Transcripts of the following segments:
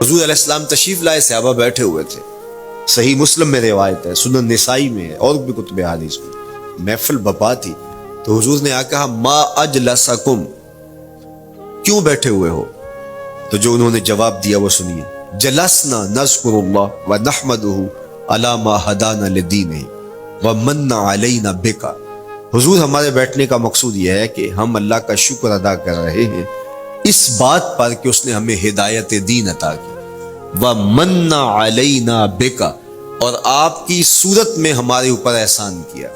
حضور علیہ السلام تشریف لائے، صحابہ بیٹھے ہوئے تھے، صحیح مسلم میں روایت ہے، سنن نسائی میں ہے، اور بھی کتب حدیث میں۔ محفل بپا تھی تو حضور نے آ کہا ما اجلسکم، کیوں بیٹھے ہوئے ہو؟ تو جو انہوں نے جواب دیا وہ سنیے، جلسنا نذکر اللہ ونحمدہ علی ما ہدانا لدینہ ومن علینا بکا۔ حضور ہمارے بیٹھنے کا مقصود یہ ہے کہ ہم اللہ کا شکر ادا کر رہے ہیں اس بات پر کہ اس نے ہمیں ہدایت دین عطا کی، وَمَنَّ عَلَيْنَا بِكَ، اور آپ کی صورت میں ہمارے اوپر احسان کیا،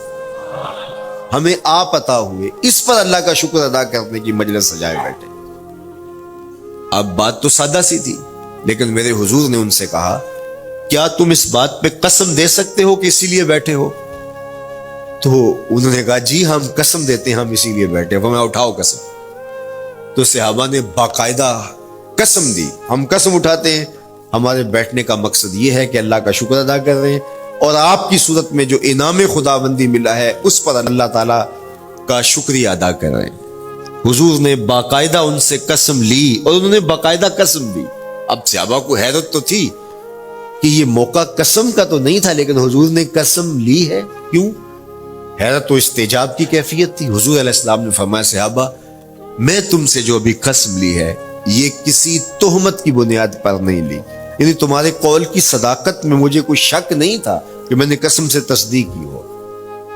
ہمیں آپ عطا ہوئے، اس پر اللہ کا شکر ادا کرنے کی مجلس سجائے بیٹھے۔ اب بات تو سادہ سی تھی، لیکن میرے حضور نے ان سے کہا کیا تم اس بات پہ قسم دے سکتے ہو کہ اسی لیے بیٹھے ہو؟ تو انہوں نے کہا جی ہم قسم دیتے ہیں، ہم اسی لیے بیٹھے۔ فرمایا اٹھاؤ قسم۔ تو صحابہ نے باقاعدہ قسم دی، ہم قسم اٹھاتے ہیں ہمارے بیٹھنے کا مقصد یہ ہے کہ اللہ کا شکر ادا کر رہے ہیں، اور آپ کی صورت میں جو انعام خداوندی ملا ہے اس پر اللہ تعالیٰ کا شکریہ ادا کر رہے ہیں۔ حضور نے باقاعدہ ان سے قسم لی اور انہوں نے باقاعدہ قسم دی۔ اب صحابہ کو حیرت تو تھی کہ یہ موقع قسم کا تو نہیں تھا، لیکن حضور نے قسم لی ہے، کیوں؟ حیرت تو استجاب کی کیفیت تھی۔ حضور علیہ السلام نے فرمایا صحابہ میں تم سے جو ابھی قسم لی ہے یہ کسی تہمت کی بنیاد پر نہیں لی، یعنی تمہارے قول کی صداقت میں مجھے کوئی شک نہیں تھا کہ میں نے قسم سے تصدیق کی ہو،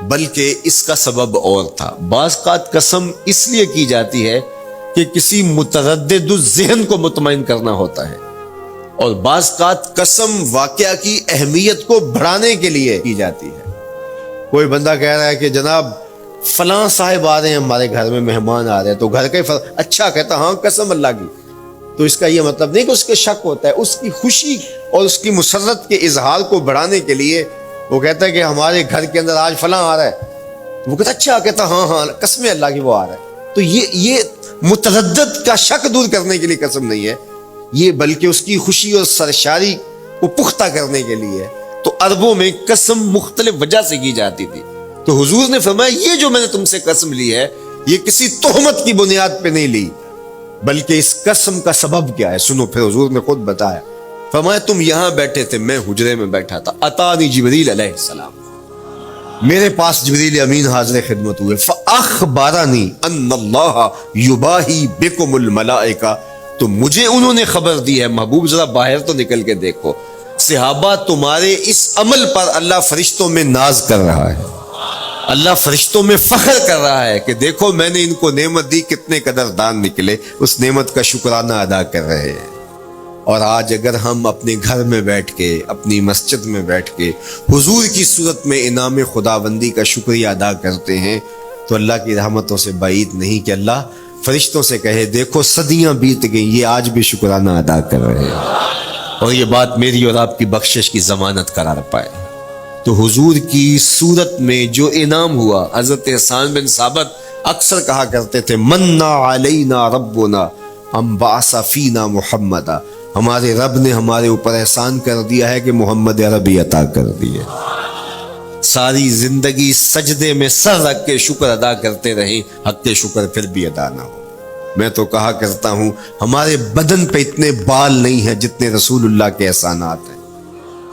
بلکہ اس کا سبب اور تھا۔ بعض اوقات قسم اس لیے کی جاتی ہے کہ کسی متردد الذہن کو مطمئن کرنا ہوتا ہے، اور بعض اوقات قسم واقعہ کی اہمیت کو بڑھانے کے لیے کی جاتی ہے۔ کوئی بندہ کہہ رہا ہے کہ جناب فلاں صاحب آ رہے ہیں ہمارے گھر میں، مہمان آ رہے ہیں، تو گھر کا اچھا کہتا ہاں قسم اللہ کی، تو اس کا یہ مطلب نہیں کہ اس کے شک ہوتا ہے، اس کی خوشی اور اس کی مسرت کے اظہار کو بڑھانے کے لیے وہ کہتا ہے کہ ہمارے گھر کے اندر آج فلاں آ رہا ہے، وہ کہتا اچھا کہتا ہاں ہاں قسم اللہ کی وہ آ رہا ہے۔ تو یہ متردد کا شک دور کرنے کے لیے قسم نہیں ہے، یہ بلکہ اس کی خوشی اور سرشاری کو پختہ کرنے کے لیے ہے۔ تو عربوں میں قسم مختلف وجہ سے کی جاتی تھی، تو حضور نے فرمایا یہ جو میں نے تم سے قسم لی ہے یہ کسی تہمت کی بنیاد پہ نہیں لی، بلکہ اس قسم کا سبب کیا ہے سنو۔ پھر حضور نے خود بتایا، فرمایا تم یہاں بیٹھے تھے، میں حجرے میں بیٹھا تھا، اتانی جبریل علیہ السلام، میرے پاس جبریل امین حاضر خدمت ہوئے، فاخبرنی ان اللہ یباہی بکم الملائکہ، تو مجھے انہوں نے خبر دی ہے، محبوب ذرا باہر تو نکل کے دیکھو، صحابہ تمہارے اس عمل پر اللہ فرشتوں میں ناز کر رہا ہے، اللہ فرشتوں میں فخر کر رہا ہے کہ دیکھو میں نے ان کو نعمت دی، کتنے قدردان نکلے، اس نعمت کا شکرانہ ادا کر رہے ہیں۔ اور آج اگر ہم اپنے گھر میں بیٹھ کے، اپنی مسجد میں بیٹھ کے حضور کی صورت میں انعام خداوندی کا شکریہ ادا کرتے ہیں تو اللہ کی رحمتوں سے بعید نہیں کہ اللہ فرشتوں سے کہے دیکھو صدیاں بیت گئیں، یہ آج بھی شکرانہ ادا کر رہے ہیں، اور یہ بات میری اور آپ کی بخشش کی ضمانت قرار پائے۔ تو حضور کی صورت میں جو انعام ہوا، حضرت حسان بن ثابت اکثر کہا کرتے تھے منا علینا ربنا ام بعث فینا محمدا، ہمارے رب نے ہمارے اوپر احسان کر دیا ہے کہ محمد عربی عطا کر دیے۔ ساری زندگی سجدے میں سر رکھ کے شکر ادا کرتے رہیں، حق کے شکر پھر بھی ادا نہ ہو۔ میں تو کہا کرتا ہوں ہمارے بدن پہ اتنے بال نہیں ہیں جتنے رسول اللہ کے احسانات ہیں،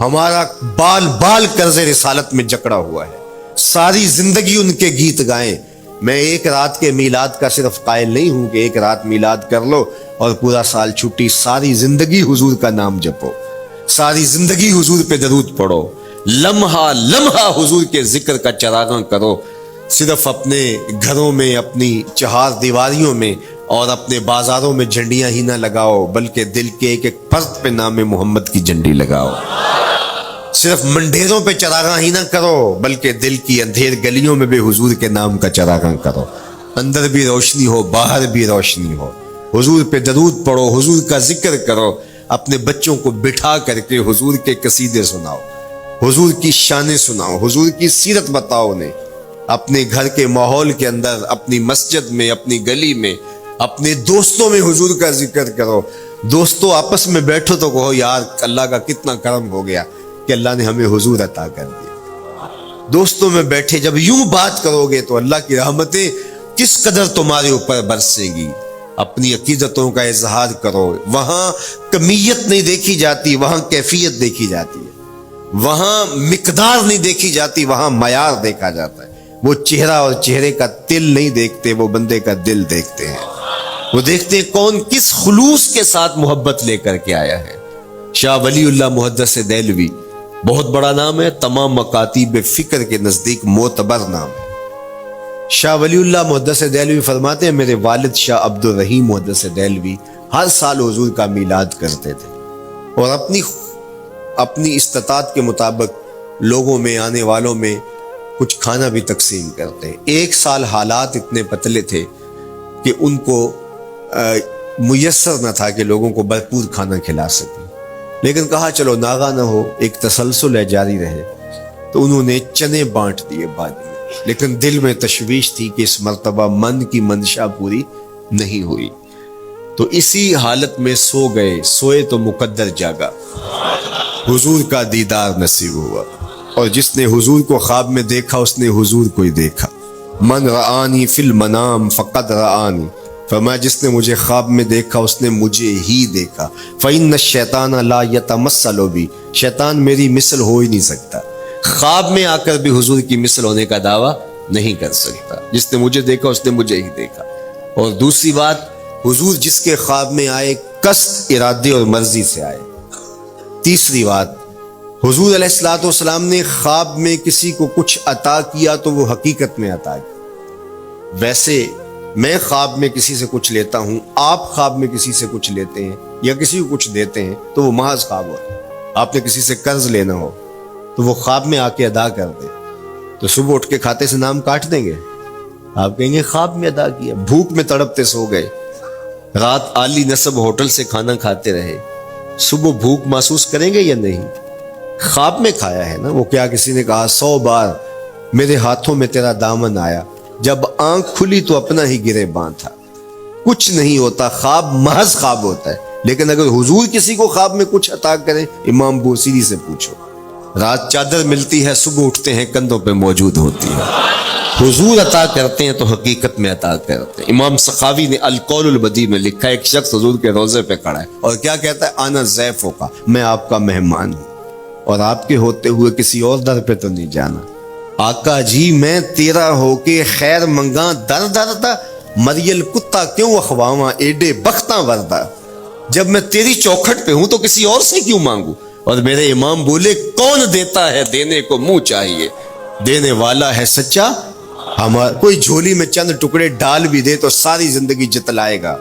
ہمارا بال بال قرض رسالت میں جکڑا ہوا ہے، ساری زندگی ان کے گیت گائیں۔ میں ایک رات کے میلاد کا صرف قائل نہیں ہوں کہ ایک رات میلاد کر لو اور پورا سال چھٹی، ساری زندگی حضور کا نام جپو، ساری زندگی حضور پہ درود پڑھو، لمحہ لمحہ حضور کے ذکر کا چراغاں کرو، صرف اپنے گھروں میں، اپنی چہار دیواریوں میں اور اپنے بازاروں میں جھنڈیاں ہی نہ لگاؤ، بلکہ دل کے ایک ایک فرد پہ نام محمد کی جھنڈی لگاؤ۔ صرف منڈیروں پہ چراغاں ہی نہ کرو، بلکہ دل کی اندھیر گلیوں میں بھی حضور کے نام کا چراغاں کرو، اندر بھی روشنی ہو باہر بھی روشنی ہو، حضور پہ درود پڑھو، حضور کا ذکر کرو، اپنے بچوں کو بٹھا کر کے حضور کے قصیدے سناؤ، حضور کی شانیں سناؤ، حضور کی سیرت بتاؤ انہیں، اپنے گھر کے ماحول کے اندر، اپنی مسجد میں، اپنی گلی میں، اپنے دوستوں میں حضور کا ذکر کرو۔ دوستوں آپس میں بیٹھو تو کہو یار اللہ کا کتنا کرم ہو گیا کہ اللہ نے ہمیں حضور عطا کر دیا۔ دوستوں میں بیٹھے جب یوں بات کرو گے تو اللہ کی رحمتیں کس قدر تمہارے اوپر برسیں گی۔ اپنی عقیدتوں کا اظہار کرو. وہاں کمیت نہیں دیکھی جاتی، وہاں کیفیت دیکھی جاتی ہے. وہاں مقدار نہیں دیکھی جاتی، وہاں معیار دیکھا جاتا ہے. وہ چہرہ اور چہرے کا تل نہیں دیکھتے، وہ بندے کا دل دیکھتے ہیں. وہ دیکھتے ہیں کون کس خلوص کے ساتھ محبت لے کر کے آیا ہے. شاہ ولی اللہ محدث دہلوی بہت بڑا نام ہے، تمام مکاتیب فکر کے نزدیک معتبر نام ہے. شاہ ولی اللہ محدث دہلوی فرماتے ہیں میرے والد شاہ عبد الرحیم محدث دہلوی ہر سال حضور کا میلاد کرتے تھے اور اپنی استطاعت کے مطابق لوگوں میں، آنے والوں میں کچھ کھانا بھی تقسیم کرتے ہیں. ایک سال حالات اتنے پتلے تھے کہ ان کو میسر نہ تھا کہ لوگوں کو بھرپور کھانا کھلا سکیں، لیکن کہا چلو ناغہ نہ ہو، ایک تسلسل ہے جاری رہے. تو انہوں نے چنے بانٹ دیے بعد میں، لیکن دل میں تشویش تھی کہ اس مرتبہ من کی منشا پوری نہیں ہوئی. تو اسی حالت میں سو گئے، سوئے تو مقدر جاگا، حضور کا دیدار نصیب ہوا. اور جس نے حضور کو خواب میں دیکھا اس نے حضور کو ہی دیکھا. من رآنی فی المنام فقد رآنی، فرمایا جس نے مجھے خواب میں دیکھا اس نے مجھے ہی دیکھا. فإن الشیطان لا یتمثل بی، شیطان میری مثل ہو ہی نہیں سکتا. خواب میں آ کر بھی حضور کی مثل ہونے کا دعویٰ نہیں کر سکتا. جس نے مجھے دیکھا اس نے مجھے ہی دیکھا. اور دوسری بات، حضور جس کے خواب میں آئے قصد، ارادے اور مرضی سے آئے. تیسری بات، حضور علیہ الصلوۃ والسلام نے خواب میں کسی کو کچھ عطا کیا تو وہ حقیقت میں عطا کیا. ویسے میں خواب میں کسی سے کچھ لیتا ہوں، آپ خواب میں کسی سے کچھ لیتے ہیں یا کسی کو کچھ دیتے ہیں تو وہ محض خواب ہوتا ہے. آپ نے کسی سے قرض لینا ہو تو وہ خواب میں آ کے ادا کر دے تو صبح اٹھ کے کھاتے سے نام کاٹ دیں گے؟ آپ کہیں گے خواب میں ادا کیا. بھوک میں تڑپتے سو گئے، رات عالی نسب ہوٹل سے کھانا کھاتے رہے، صبح بھوک محسوس کریں گے یا نہیں؟ خواب میں کھایا ہے نا. وہ کیا کسی نے کہا 100 بار میرے ہاتھوں میں تیرا دامن آیا، جب آنکھ کھلی تو اپنا ہی گریباں تھا. کچھ نہیں ہوتا، خواب محض خواب ہوتا ہے. لیکن اگر حضور کسی کو خواب میں کچھ عطا کریں، امام بوصیری سے پوچھو، رات چادر ملتی ہے، صبح اٹھتے ہیں کندھوں پہ موجود ہوتی ہے. حضور عطا کرتے ہیں تو حقیقت میں عطا کرتے ہیں. امام سخاوی نے القول البدیع میں لکھا ہے، ایک شخص حضور کے روضے پہ کھڑا ہے اور کیا کہتا ہے؟ انا ضیفوں کا، میں آپ کا مہمان ہوں اور آپ کے ہوتے ہوئے کسی اور در پہ تو نہیں جانا. آقا جی میں تیرا ہو کے خیر منگاں در در دا، مریل کتا کیوں اخواواں ایڈے بختاں وردا. جب میں تیری چوکھٹ پہ ہوں تو کسی اور سے کیوں مانگوں؟ اور میرے امام بولے کون دیتا ہے دینے کو منہ چاہیے، دینے والا ہے سچا. کوئی جھولی میں چند ٹکڑے ڈال بھی دے تو ساری زندگی جتلائے گا.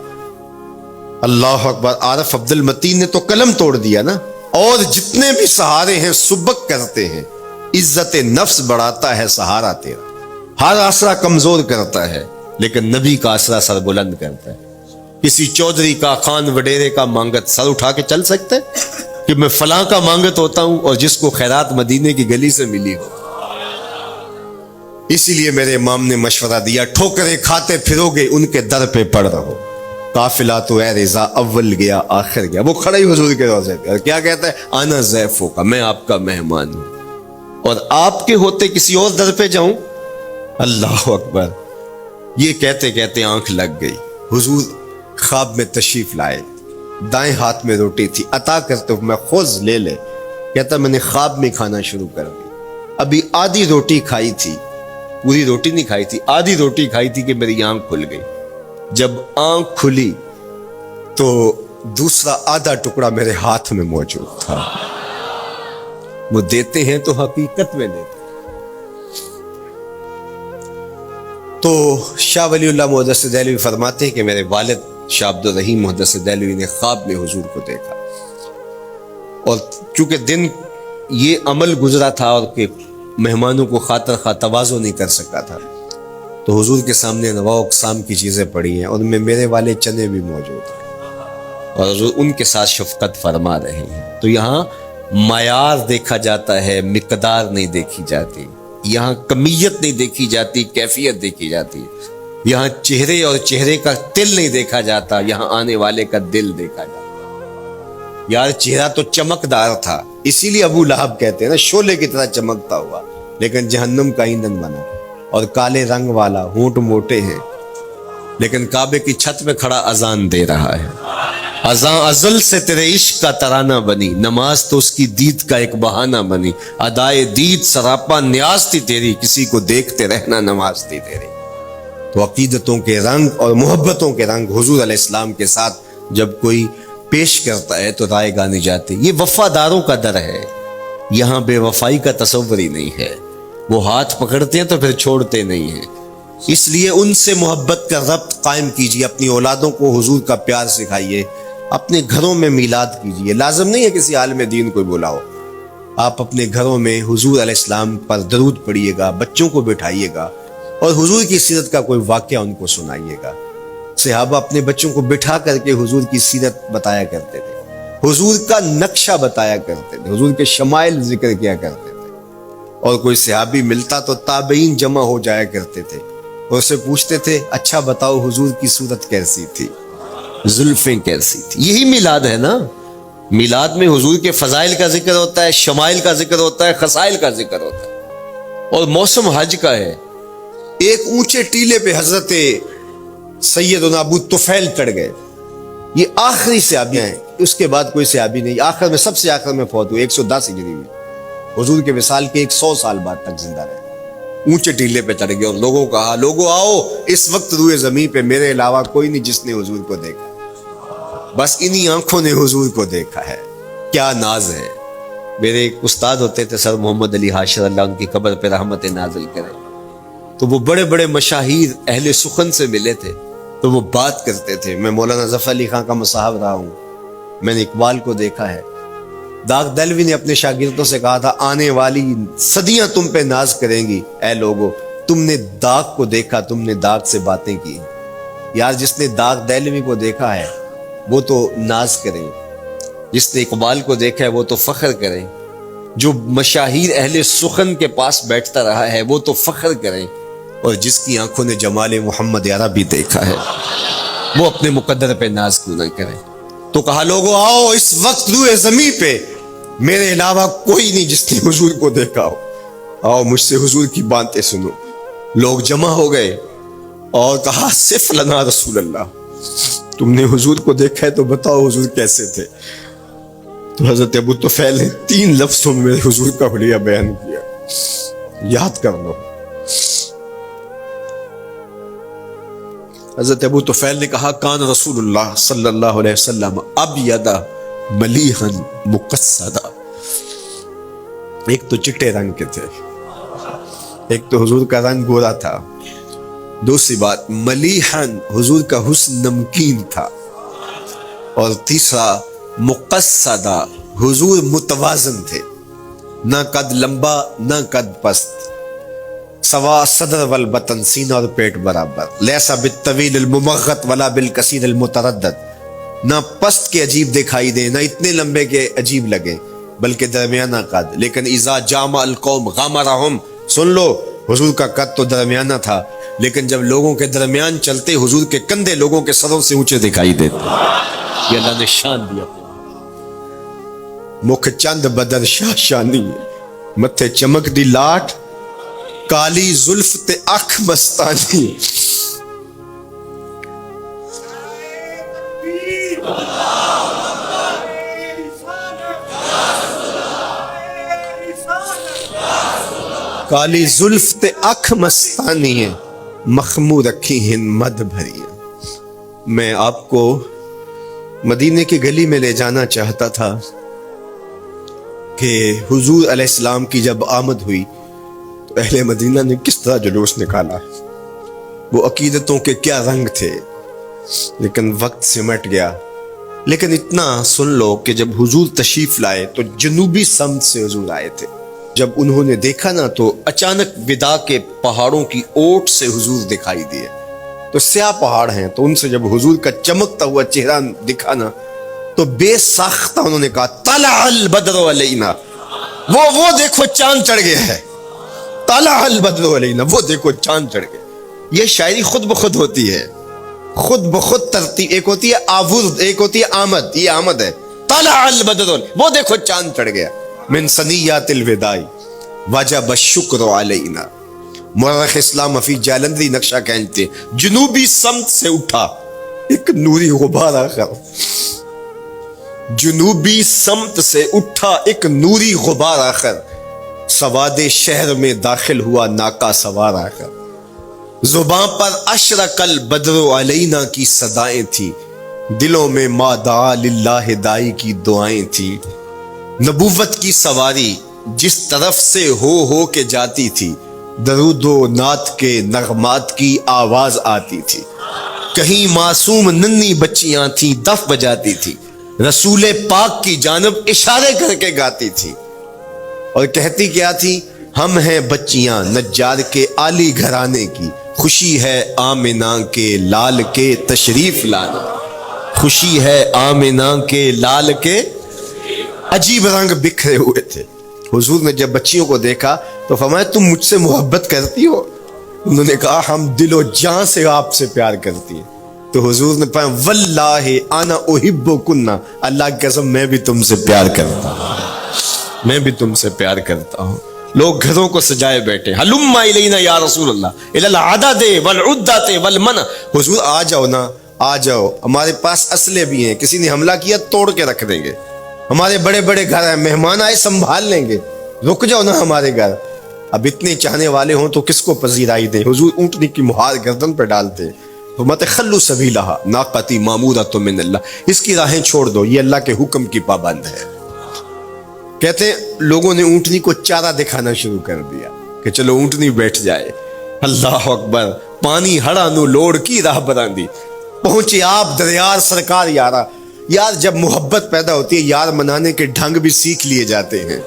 اللہ اکبر. عارف عبد المتین نے تو قلم توڑ دیا نا. اور جتنے بھی سہارے ہیں سبک کرتے ہیں، عزت نفس بڑھاتا ہے سہارا تیرا. ہر آسرا کمزور کرتا ہے لیکن نبی کا آسرا سر بلند کرتا ہے. کسی چودھری کا، خان وڈیرے کا مانگت سر اٹھا کے چل سکتے کہ میں فلاں کا مانگت ہوتا ہوں اور جس کو خیرات مدینے کی گلی سے ملی ہو. اسی لیے میرے امام نے مشورہ دیا، ٹھوکریں کھاتے پھرو گے ان کے در پہ پڑ رہو. قافلہ تو اے رضا اول گیا آخر گیا. وہ کھڑا ہی حضور کے روضے پہ اور کیا کہتا ہے؟ انا ضیفوں کا، میں آپ کا مہمان ہوں اور آپ کے ہوتے کسی اور در پہ جاؤں. اللہ اکبر. یہ کہتے کہتے آنکھ لگ گئی. حضور خواب میں تشریف لائے، دائیں ہاتھ میں روٹی تھی، عطا کرتے ہوئے میں خوز لے لے. کہتا میں نے خواب میں کھانا شروع کر دی. ابھی آدھی روٹی کھائی تھی، پوری روٹی نہیں کھائی تھی، آدھی روٹی کھائی تھی کہ میری آنکھ کھل گئی. جب آنکھ کھلی تو دوسرا آدھا ٹکڑا میرے ہاتھ میں موجود تھا. وہ دیتے ہیں تو حقیقت میں دیتے. تو شاہ ولی اللہ محدث دہلوی فرماتے ہیں کہ میرے والد شاہ عبد الرحیم محدث دہلوی نے خواب میں حضور کو دیکھا اور چونکہ دن یہ عمل گزرا تھا اور کہ مہمانوں کو خاطر خواہ تواضع نہیں کر سکا تھا تو حضور کے سامنے انواع اقسام کی چیزیں پڑی ہیں، ان میں میرے والے چنے بھی موجود ہیں اور حضور ان کے ساتھ شفقت فرما رہے ہیں. تو یہاں معیار دیکھا جاتا ہے، مقدار نہیں دیکھی جاتی. یہاں کمیت نہیں دیکھی جاتی، کیفیت دیکھی جاتی ہے. یہاں چہرے اور چہرے کا تل نہیں دیکھا جاتا، یہاں آنے والے کا دل دیکھا جاتا. یار چہرہ تو چمکدار تھا، اسی لیے ابو لہب کہتے ہیں نا شعلے کی طرح چمکتا ہوا، لیکن جہنم کا ایندھن بنا. اور کالے رنگ والا، ہونٹ موٹے ہیں، لیکن کعبے کی چھت پہ کھڑا اذان دے رہا ہے. اذان ازل سے تیرے عشق کا ترانہ بنی، نماز تو اس کی دید کا ایک بہانہ بنی. ادائے دید سراپا نیاز تھی تیری، کسی کو دیکھتے رہنا نماز تھی تیری. تو عقیدتوں کے رنگ اور محبتوں کے رنگ حضور علیہ السلام کے ساتھ جب کوئی پیش کرتا ہے تو رائے گانی جاتی. یہ وفاداروں کا در ہے، یہاں بے وفائی کا تصور ہی نہیں ہے. وہ ہاتھ پکڑتے ہیں تو پھر چھوڑتے نہیں ہیں. اس لیے ان سے محبت کا ربط قائم کیجیے، اپنی اولادوں کو حضور کا پیار سکھائیے، اپنے گھروں میں میلاد کیجیے. لازم نہیں ہے کسی عالم دین کو بلاؤ، آپ اپنے گھروں میں حضور علیہ السلام پر درود پڑھیے گا، بچوں کو بٹھائیے گا اور حضور کی سیرت کا کوئی واقعہ ان کو سنائیے گا. صحابہ اپنے بچوں کو بٹھا کر کے حضور کی سیرت بتایا کرتے تھے، حضور کا نقشہ بتایا کرتے تھے، حضور کے شمائل ذکر کیا کرتے تھے. اور کوئی صحابی ملتا تو تابعین جمع ہو جایا کرتے تھے اور اسے پوچھتے تھے اچھا بتاؤ حضور کی صورت کیسی تھی، زلفیں کیسی تھی. یہی میلاد ہے نا. میلاد میں حضور کے فضائل کا ذکر ہوتا ہے، شمائل کا ذکر ہوتا ہے، خصائل کا ذکر ہوتا ہے. اور موسم حج کا ہے. ایک اونچے ٹیلے پہ حضرت سیدنا ابو طفیل چڑھ گئے. یہ آخری صحابی ہیں، اس کے بعد کوئی صحابی نہیں. آخر میں سب سے آخر میں فوت ہوئے 110 ہجری میں، حضور کے وصال کے 100 سال بعد تک زندہ رہے. اونچے ٹیلے پہ چڑھ گئے اور لوگوں کہا لوگوں آؤ، اس وقت روئے زمین پہ میرے علاوہ کوئی نہیں جس نے حضور کو دیکھا، بس انہی آنکھوں نے حضور کو دیکھا ہے. کیا ناز ہے. میرے ایک استاد ہوتے تھے سر محمد علی حاشر، اللہ ان کی قبر پہ رحمت نازل کرے. تو وہ بڑے بڑے مشاہیر اہل سخن سے ملے تھے تو وہ بات کرتے تھے. میں مولانا ظفر علی خان کا مصاحب رہا ہوں، میں نے اقبال کو دیکھا ہے. داغ دلوی نے اپنے شاگردوں سے کہا تھا آنے والی صدیاں تم پہ ناز کریں گی اے لوگو، تم نے داغ کو دیکھا، تم نے داغ سے باتیں کی. یار جس نے داغ دلوی کو دیکھا ہے وہ تو ناز کریں، جس نے اقبال کو دیکھا ہے وہ تو فخر کریں، جو مشاہیر اہل سخن کے پاس بیٹھتا رہا ہے وہ تو فخر کریں، اور جس کی آنکھوں نے جمال محمد عربی دیکھا ہے وہ اپنے مقدر پہ ناز کیوں نہ کریں. تو کہا لوگوں آؤ، اس وقت روئے زمین پہ میرے علاوہ کوئی نہیں جس نے حضور کو دیکھا ہو، آؤ مجھ سے حضور کی باتیں سنو. لوگ جمع ہو گئے اور کہا صف لنا رسول اللہ، تم نے حضور کو دیکھا ہے تو بتاؤ حضور کیسے تھے. تو حضرت ابو طفیل نے 3 لفظوں میں میرے حضور کا حلیہ بیان کیا، یاد کر لو. حضرت ابو طفیل نے کہا کان رسول اللہ صلی اللہ علیہ وسلم ابیض ملیحا مقصدا. ایک تو چٹے رنگ کے تھے، ایک تو حضور کا رنگ گورا تھا. دوسری بات ملیحا، حضور کا حسن نمکین تھا. اور تیسرا مقصدا، حضور متوازن تھے، نہ قد لمبا نہ قد پست، سوا صدر والبطن، سینہ اور پیٹ برابر. لیسا بالطویل الممغط ولا بالکثیر المتردد، نہ پست کے عجیب دکھائی دیں نہ اتنے لمبے کے عجیب لگیں، بلکہ درمیانہ قد. لیکن اذا جامع القوم غامرہم، سن لو حضور کا قد تو درمیانہ تھا، لیکن جب لوگوں کے درمیان چلتے حضور کے کندھے لوگوں کے سروں سے اونچے دکھائی دیتے. یہ اللہ نے شان دیا. مکھ چند بدر شاہ شانی، متھے چمک دی لاٹ، کالی زلف تے اکھ مستانی. کالی زلف تے اکھ مستانی ہے، مخمور رکھی ہیں مد بھری. میں آپ کو مدینے کی گلی میں لے جانا چاہتا تھا کہ حضور علیہ السلام کی جب آمد ہوئی تو اہل مدینہ نے کس طرح جلوس نکالا، وہ عقیدتوں کے کیا رنگ تھے. لیکن وقت سمٹ گیا. لیکن اتنا سن لو کہ جب حضور تشریف لائے تو جنوبی سمت سے حضور آئے تھے. جب انہوں نے دیکھا نا تو اچانک وداع کے پہاڑوں کی اوٹ سے حضور دکھائی دیے. تو سیاہ پہاڑ ہیں، تو ان سے جب حضور کا چمکتا ہوا چہرہ دکھا نا تو بے ساختہ انہوں نے کہا طلع البدر علینا، وہ دیکھو چاند چڑھ گیا ہے. طلع البدر علینا، وہ دیکھو چاند چڑھ گیا. یہ شاعری خود بخود ہوتی ہے، خود بخود ترتیب. ایک ہوتی ہے آورد، ایک ہوتی ہے آمد. یہ آمد ہے. طلع البدر، وہ دیکھو چاند چڑھ گیا. من ثنیات الوداع وجب الشکر علینا. مورخ اسلام حفیظ جالندری نقشہ کھینچتے ہیں، جنوبی سمت سے اٹھا ایک نوری غبار آخر، جنوبی سمت سے اٹھا ایک نوری غبار آخر، سواد شہر میں داخل ہوا ناکا سوار آخر، زباں پر اشرق البدر علینا کی صدائیں تھی، دلوں میں ما دعا للہ دائی کی دعائیں تھی، نبوت کی سواری جس طرف سے ہو کے جاتی تھی، درود و نعت کے نغمات کی آواز آتی تھی، کہیں معصوم ننھی بچیاں تھیں دف بجاتی تھی، رسول پاک کی جانب اشارے کر کے گاتی تھی، اور کہتی کیا تھی، ہم ہیں بچیاں نجار کے عالی گھرانے کی، خوشی ہے آمنہ کے لال کے تشریف لانا، خوشی ہے آمنہ کے لال کے۔ عجیب رنگ بکھرے ہوئے تھے۔ حضور نے جب بچیوں کو دیکھا تو فرمایا تم مجھ سے محبت کرتی ہو؟ انہوں نے کہا ہم دل و جان سے آپ سے پیار کرتی ہیں۔ تو حضور نے فرمایا واللہ انا احبکن، اللہ کی قسم میں بھی تم سے پیار کرتا ہوں، میں بھی تم سے پیار کرتا ہوں۔ لوگ گھروں کو سجائے بیٹھے، ہلم الینا یا رسول اللہ الی العدد والعدۃ والمنع، حضور آ جاؤ نا، آ جاؤ، ہمارے پاس اسلحے بھی ہیں، کسی نے حملہ کیا توڑ کے رکھ دیں گے، ہمارے بڑے بڑے گھر ہیں، مہمان آئے سنبھال لیں گے، رک جاؤ نا ہمارے گھر۔ اب اتنے چاہنے والے ہوں تو کس کو پذیرائی دیں؟ حضور اونٹنی کی مہار گردن پہ ڈالتے، فرماتے خلو سبیلہا ناقتی مامورۃ من اللہ، اس کی راہیں چھوڑ دو، یہ اللہ کے حکم کی پابند ہے۔ کہتے ہیں لوگوں نے اونٹنی کو چارہ دکھانا شروع کر دیا کہ چلو اونٹنی بیٹھ جائے، اللہ اکبر، پانی ہڑا نو لوڑ کی راہ براندی، پہنچے آپ دریار سرکار یارا۔ یار جب محبت پیدا ہوتی ہے یار منانے کے ڈھنگ بھی سیکھ لیے جاتے ہیں،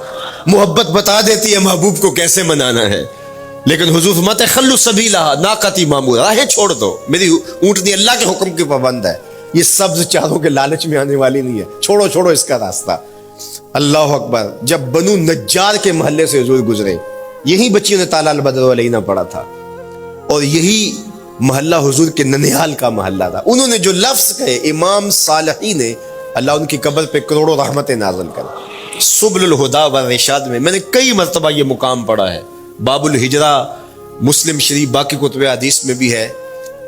محبت بتا دیتی ہے محبوب کو کیسے منانا ہے، لیکن حضور فرماتے خلو سبیلہا ناقتی مامورہ، راہیں چھوڑ دو، میری اونٹنی اللہ کے حکم کی پابند ہے، یہ سبز چاروں کے لالچ میں آنے والی نہیں ہے، چھوڑو چھوڑو اس کا راستہ۔ اللہ اکبر، جب بنو نجار کے محلے سے حضور گزرے، یہی بچیوں نے تالا البدر علینا پڑھا تھا، اور یہی محلہ حضور کے ننیال کا محلہ تھا۔ انہوں نے جو لفظ کہے، امام صالحی نے، اللہ ان کی قبر پہ کروڑوں رحمتیں نازل کرے۔ سبل الہدا والرشاد میں نے کئی مرتبہ یہ مقام پڑھا ہے، باب الہجرہ مسلم شریف باقی کتب حدیث میں بھی ہے،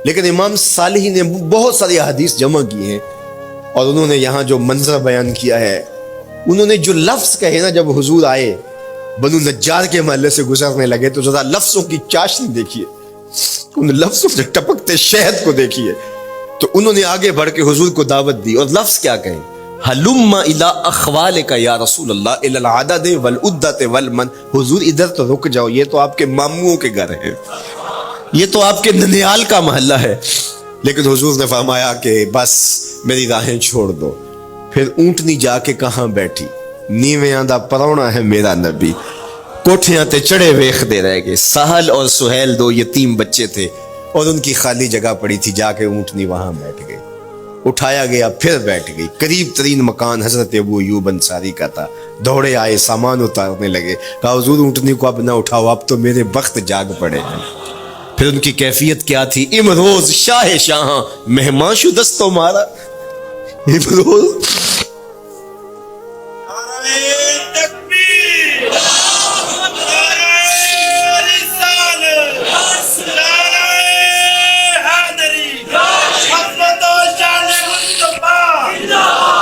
لیکن امام صالحی نے بہت ساری حدیث جمع کی ہیں، اور انہوں نے یہاں جو منظر بیان کیا ہے، انہوں نے جو لفظ کہے نا، جب حضور آئے بنو نجار کے محلے سے گزرنے لگے تو ذرا لفظوں کی چاشنی دیکھیے، ان لفظوں سے ٹپکتے شہد کو دیکھیے۔ تو انہوں نے آگے بڑھ کے حضور کو دعوت دی، اور لفظ کیا کہیں، ہلم الی اخوالک یا رسول اللہ الی العدد والعدۃ والمن، حضور ادھر تو رک جاؤ، یہ تو آپ کے ماموں کے گھر ہے، یہ تو آپ کے ننیال کا محلہ ہے۔ لیکن حضور نے فرمایا کہ بس میری راہیں چھوڑ دو۔ پھر اونٹنی جا کے کہاں بیٹھی، نیویاں دا پرونا ہے میرا نبی، کوٹھیاں تے چڑھے ویخ دے رہ گئے۔ سہل اور سہیل دو یتیم بچے تھے، اور ان کی خالی جگہ پڑی تھی، جا کے اونٹنی وہاں بیٹھ گئی، اٹھایا گیا پھر بیٹھ گئی۔ قریب ترین مکان حضرت ابو ایوب انصاری کا تھا، دوڑے آئے سامان اتارنے لگے، کہا حضور اونٹنی کو اب نہ اٹھاؤ، اب تو میرے وقت جاگ پڑے ہیں۔ پھر ان کی کیفیت کیا تھی، امروز شاہ شاہاں مہمان شدست مارا، امروز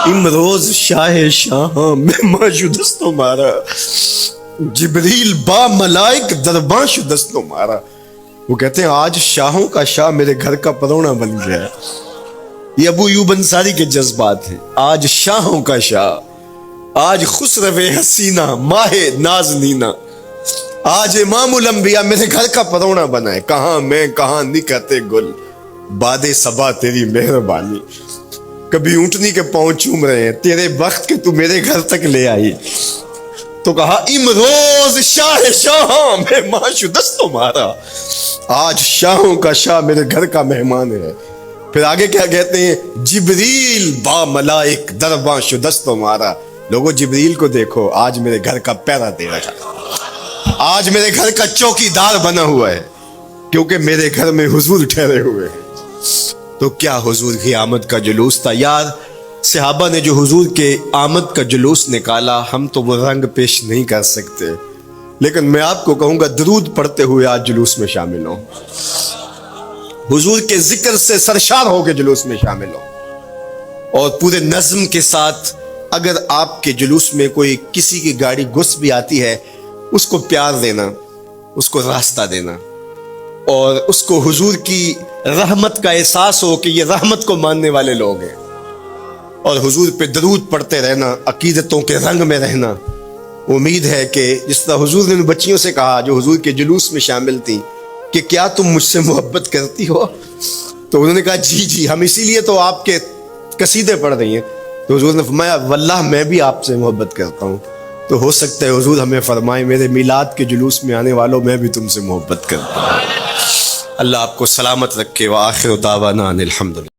امروز شاہ شاہاں مہمان شدست مارا، جبریل با ملائک درباں شدست مارا۔ وہ کہتے ہیں آج شاہوں کا شاہ میرے گھر کا پرونا بن گیا ہے۔ یہ ابو ایوب انصاری کے جذبات ہیں، آج شاہوں کا شاہ، آج خسرو حسینہ ماہ نازنینہ، آج امام الانبیاء میرے گھر کا پرونا بنا ہے۔ کہاں میں کہاں نکہتے گل، باد صبا تیری مہربانی، کبھی اونٹنی کے پاؤں چوم رہے ہیں، تیرے وقت کے تو میرے گھر تک لے آئی۔ تو کہا امروز شاہ شاہاں مہمان شدست مارا، آج شاہوں کا شاہ میرے گھر کا مہمان ہے۔ پھر آگے کیا کہتے ہیں، جبریل با ملائک درباں شدست مارا، لوگوں جبریل کو دیکھو، آج میرے گھر کا پیرا دے رکھا، آج میرے گھر کا چوکی دار بنا ہوا ہے، کیونکہ میرے گھر میں حضور ٹھہرے ہوئے ہیں۔ تو کیا حضور کی آمد کا جلوس تھا یار، صحابہ نے جو حضور کے آمد کا جلوس نکالا، ہم تو وہ رنگ پیش نہیں کر سکتے۔ لیکن میں آپ کو کہوں گا درود پڑھتے ہوئے آج جلوس میں شامل ہوں، حضور کے ذکر سے سرشار ہو کے جلوس میں شامل ہوں، اور پورے نظم کے ساتھ اگر آپ کے جلوس میں کوئی کسی کی گاڑی گھس بھی آتی ہے اس کو پیار دینا، اس کو راستہ دینا، اور اس کو حضور کی رحمت کا احساس ہو کہ یہ رحمت کو ماننے والے لوگ ہیں، اور حضور پہ درود پڑھتے رہنا، عقیدتوں کے رنگ میں رہنا۔ امید ہے کہ جس طرح حضور نے بچیوں سے کہا جو حضور کے جلوس میں شامل تھیں کہ کیا تم مجھ سے محبت کرتی ہو، تو انہوں نے کہا جی جی، ہم اسی لیے تو آپ کے قصیدے پڑھ رہی ہیں۔ تو حضور نے فرمایا واللہ میں بھی آپ سے محبت کرتا ہوں۔ تو ہو سکتا ہے حضور ہمیں فرمائے میرے میلاد کے جلوس میں آنے والوں میں بھی تم سے محبت کرتا ہوں۔ اللہ آپ کو سلامت رکھے، وآخر دعوانا ان الحمدللہ۔